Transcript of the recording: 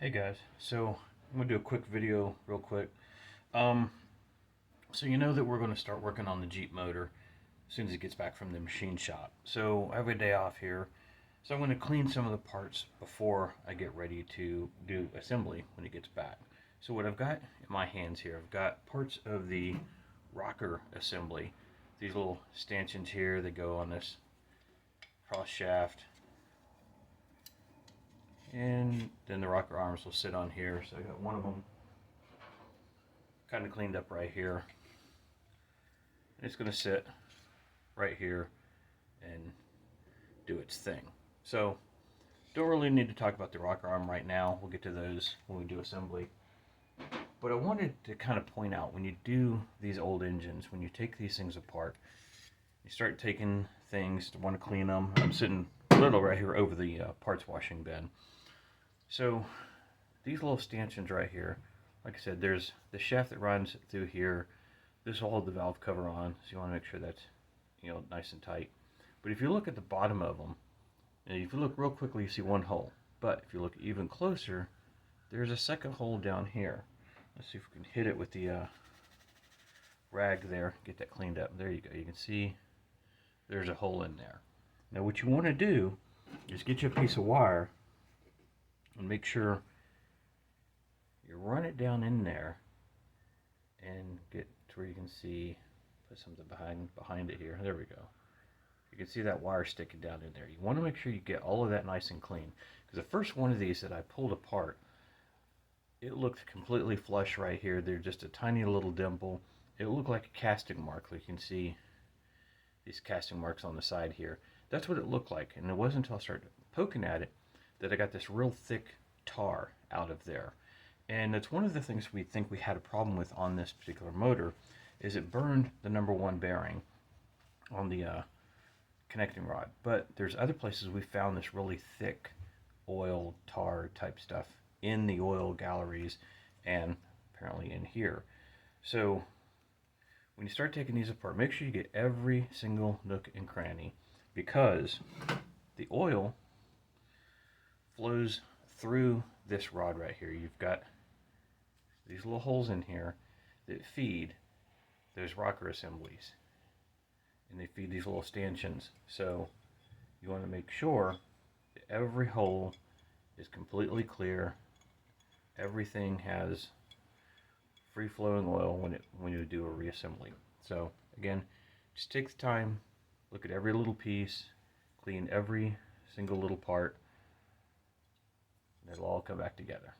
Hey guys, so I'm gonna do a quick video real quick. Um, so you know that we're gonna start working on the Jeep motor as soon as it gets back from the machine shop. So I have a day off here, so I'm gonna clean some of the parts before I get ready to do assembly when it gets back. So what I've got in my hands here, I've got parts of the rocker assembly. These little stanchions here that go on this cross shaft. And then the rocker arms will sit on here. So I got one of them kind of cleaned up right here. And it's going to sit right here and do its thing. So don't really need to talk about the rocker arm right now. We'll get to those when we do assembly. But I wanted to kind of point out, when you do these old engines, when you take these things apart, you start taking things to want to clean them. I'm sitting little right here over the parts washing bin. So these little stanchions right here, like I said, there's the shaft that runs through here. This will hold the valve cover on, so you want to make sure that's, nice and tight. But if you look at the bottom of them, and if you look real quickly, you see one hole. But if you look even closer, there's a second hole down here. Let's see if we can hit it with the rag there, get that cleaned up. There you go. You can see there's a hole in there. Now what you want to do is get you a piece of wire and make sure you run it down in there and get to where you can see, put something behind it here. There we go. You can see that wire sticking down in there. You want to make sure you get all of that nice and clean, because the first one of these that I pulled apart, it looked completely flush right here. There's just a tiny little dimple. It looked like a casting mark. Like you can see these casting marks on the side here. That's what it looked like, and it wasn't until I started poking at it that I got this real thick tar out of there. And it's one of the things we think we had a problem with on this particular motor, is it burned the number one bearing on the connecting rod. But there's other places we found this really thick oil tar type stuff in the oil galleries and apparently in here. So when you start taking these apart, make sure you get every single nook and cranny, because the oil flows through this rod right here. You've got these little holes in here that feed those rocker assemblies, and they feed these little stanchions. So you want to make sure that every hole is completely clear. Everything has free flowing oil when you do a reassembly. So again, just take the time, look at every little piece, clean every single little part. It'll all come back together.